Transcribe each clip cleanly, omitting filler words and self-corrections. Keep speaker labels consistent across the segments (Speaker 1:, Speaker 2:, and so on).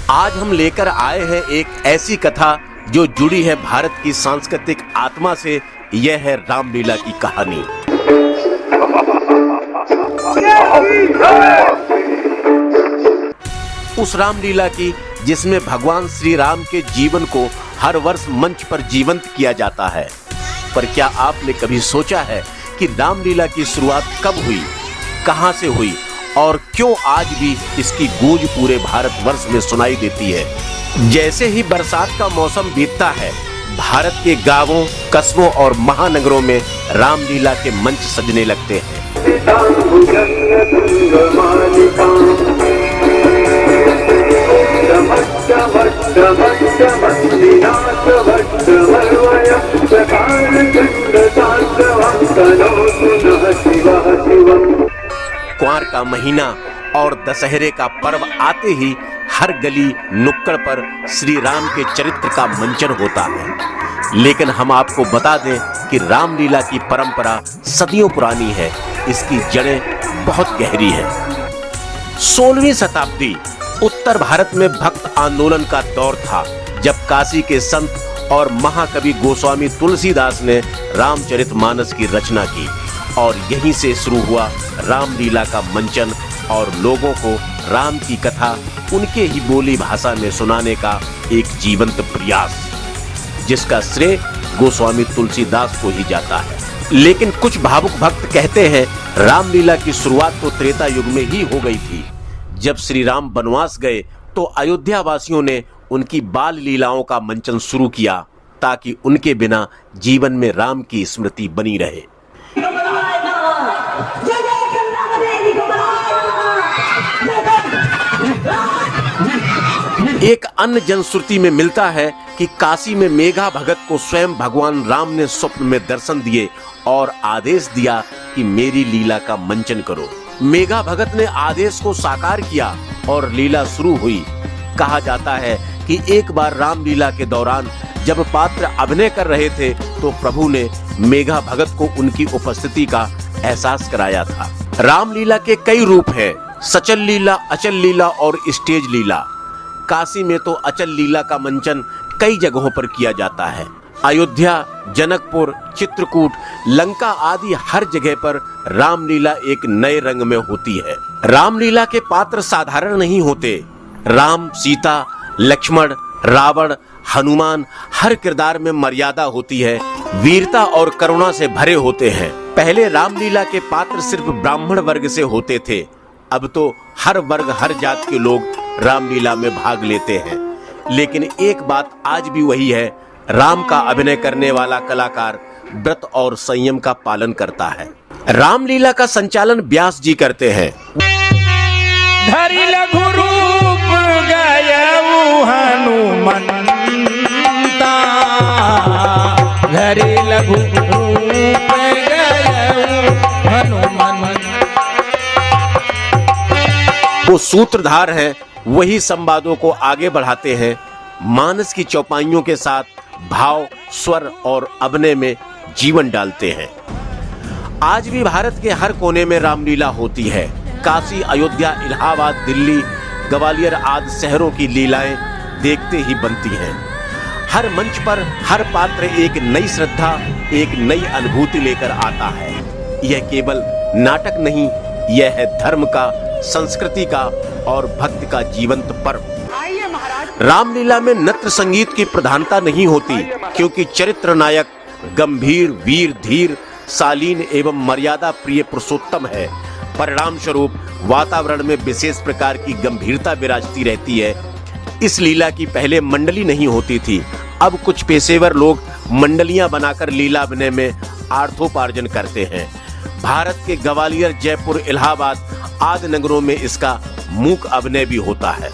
Speaker 1: आज हम लेकर आए हैं एक ऐसी कथा जो जुड़ी है भारत की सांस्कृतिक आत्मा से। यह है रामलीला की कहानी। उस रामलीला की जिसमें भगवान श्री राम के जीवन को हर वर्ष मंच पर जीवंत किया जाता है। पर क्या आपने कभी सोचा है कि रामलीला की शुरुआत कब हुई, कहां से हुई और क्यों आज भी इसकी गूंज पूरे भारतवर्ष में सुनाई देती है। जैसे ही बरसात का मौसम बीतता है, भारत के गांवों, कस्बों और महानगरों में रामलीला के मंच सजने लगते हैं। कुंवर का महीना और दशहरे का पर्व आते ही हर गली नुक्कड़ पर श्री राम के चरित्र का मंचन होता है। लेकिन हम आपको बता दें कि रामलीला की परंपरा सदियों पुरानी है। इसकी जड़ें बहुत गहरी है। 16वीं शताब्दी उत्तर भारत में भक्त आंदोलन का दौर था, जब काशी के संत और महाकवि गोस्वामी तुलसीदास ने रामचरितमानस की रचना की और यहीं से शुरू हुआ रामलीला का मंचन और लोगों को राम की कथा उनके ही बोली भाषा में सुनाने का एक जीवंत प्रयास, जिसका श्रेय गोस्वामी तुलसीदास को ही जाता है। लेकिन कुछ भावुक भक्त कहते हैं रामलीला की शुरुआत तो त्रेता युग में ही हो गई थी। जब श्री राम वनवास गए तो अयोध्या वासियों ने उनकी बाल लीलाओं का मंचन शुरू किया, ताकि उनके बिना जीवन में राम की स्मृति बनी रहे। एक अन्य जनश्रुति में मिलता है कि काशी में मेघा भगत को स्वयं भगवान राम ने स्वप्न में दर्शन दिए और आदेश दिया कि मेरी लीला का मंचन करो। मेघा भगत ने आदेश को साकार किया और लीला शुरू हुई। कहा जाता है कि एक बार रामलीला के दौरान जब पात्र अभिनय कर रहे थे तो प्रभु ने मेघा भगत को उनकी उपस्थिति का एहसास कराया था। रामलीला के कई रूप हैं, सचल लीला, अचल लीला और स्टेज लीला। काशी में तो अचल लीला का मंचन कई जगहों पर किया जाता है। अयोध्या, जनकपुर, चित्रकूट, लंका आदि हर जगह पर रामलीला एक नए रंग में होती है। रामलीला के पात्र साधारण नहीं होते। राम, सीता, लक्ष्मण, रावण, हनुमान, हर किरदार में मर्यादा होती है, वीरता और करुणा से भरे होते हैं। पहले रामलीला के पात्र सिर्फ ब्राह्मण वर्ग से होते थे, अब तो हर वर्ग, हर जात के लोग रामलीला में भाग लेते हैं। लेकिन एक बात आज भी वही है, राम का अभिनय करने वाला कलाकार व्रत और संयम का पालन करता है। रामलीला का संचालन व्यास जी करते हैं।
Speaker 2: धरि लघु रूप गयऊ हनुमंता, धरि लघु रूप गयऊ हनुमंता।
Speaker 1: वो सूत्रधार हैं, वही संवादों को आगे बढ़ाते हैं। मानस की चौपाइयों के साथ भाव, स्वर और अभिनय में जीवन डालते हैं। आज भी भारत के हर कोने में रामलीला होती है। काशी, अयोध्या, इलाहाबाद, दिल्ली, ग्वालियर आदि शहरों की लीलाएं देखते ही बनती हैं। हर मंच पर हर पात्र एक नई श्रद्धा, एक नई अनुभूति लेकर आता है। यह केवल नाटक नहीं, यह है धर्म का, संस्कृति का और भक्ति का जीवंत पर्व। रामलीला में नृत्य संगीत की प्रधानता नहीं होती, क्योंकि चरित्र नायक गंभीर, वीर, धीर, शालीन एवं मर्यादा प्रिय पुरुषोत्तम है। परिणाम स्वरूप वातावरण में विशेष प्रकार की गंभीरता विराजती रहती है। इस लीला की पहले मंडली नहीं होती थी। अब कुछ पेशेवर लोग मंडलियां बनाकर लीला अभिनय में अर्थोपार्जन करते हैं। भारत के ग्वालियर, जयपुर, इलाहाबाद आदि नगरों में इसका मूक अभिनय भी होता है।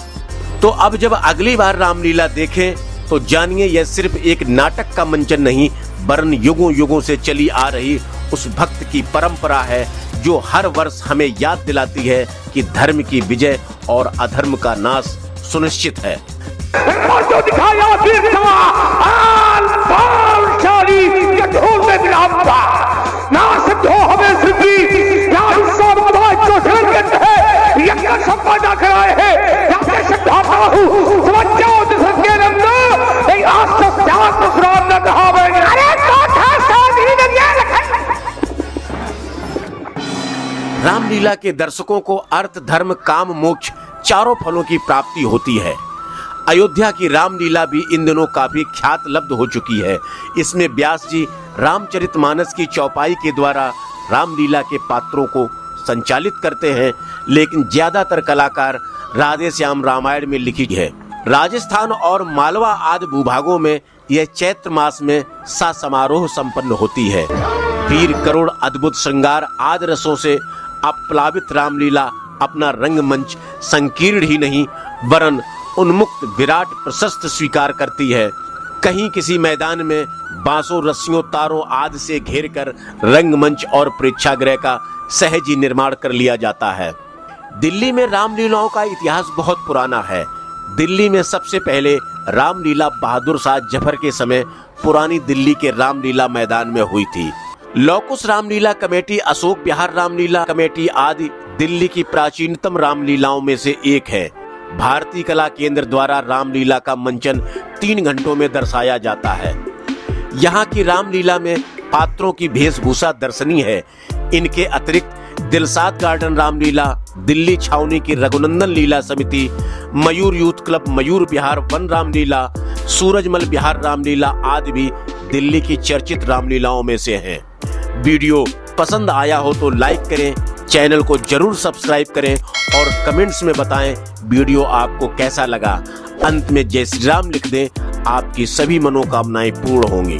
Speaker 1: तो अब जब अगली बार रामलीला देखें तो जानिए यह सिर्फ एक नाटक का मंचन नहीं, वरन युगों युगों से चली आ रही उस भक्त की परंपरा है, जो हर वर्ष हमें याद दिलाती है कि धर्म की विजय और अधर्म का नाश सुनिश्चित है।
Speaker 3: कराए हैं,
Speaker 1: के दर्शकों को अर्थ, धर्म, काम, मोक्ष चारों फलों की प्राप्ति होती है। अयोध्या की रामलीला भी इन दिनों काफी ख्यात लब्ध हो चुकी है। इसमें व्यास जी रामचरितमानस की चौपाई के द्वारा रामलीला के पात्रों को संचालित करते हैं, लेकिन ज्यादातर कलाकार राधे श्याम रामायण में लिखी है। राजस्थान और मालवा आदि भूभागों में यह चैत्र मास में समारोह संपन्न होती है। वीर करुण, अद्भुत श्रृंगार आदि रसों से अप्लावित रामलीला अपना रंगमंच संकीर्ण ही नहीं वरन उन्मुक्त विराट प्रशस्त स्वीकार करती है। कहीं किसी मैदान में बांसों, रस्सियों, तारों आदि से घेर कर रंगमंच और प्रेक्षागृह का सहज ही निर्माण कर लिया जाता है। दिल्ली में रामलीलाओं का इतिहास बहुत पुराना है। दिल्ली में सबसे पहले रामलीला बहादुर शाह जफर के समय पुरानी दिल्ली के रामलीला मैदान में हुई थी। लौकुश रामलीला कमेटी, अशोक विहार रामलीला कमेटी आदि दिल्ली की प्राचीनतम रामलीलाओं में से एक है। भारतीय कला केंद्र द्वारा रामलीला का मंचन 3 घंटों में दर्शाया जाता है। यहाँ की रामलीला में पात्रों की वेशभूषा दर्शनीय है। इनके अतिरिक्त दिलसाद गार्डन रामलीला, दिल्ली छावनी की रघुनंदन लीला समिति, मयूर youth club Mayur Vihar one Ramlila, Surajmal विहार रामलीला आदि भी दिल्ली की चर्चित रामलीलाओं में से हैं। वीडियो पसंद आया हो तो लाइक करें, चैनल को जरूर सब्सक्राइब करें और कमेंट्स में बताएं वीडियो आपको कैसा लगा। अंत में जय श्री राम लिख दें, आपकी सभी मनोकामनाएं पूर्ण होंगी।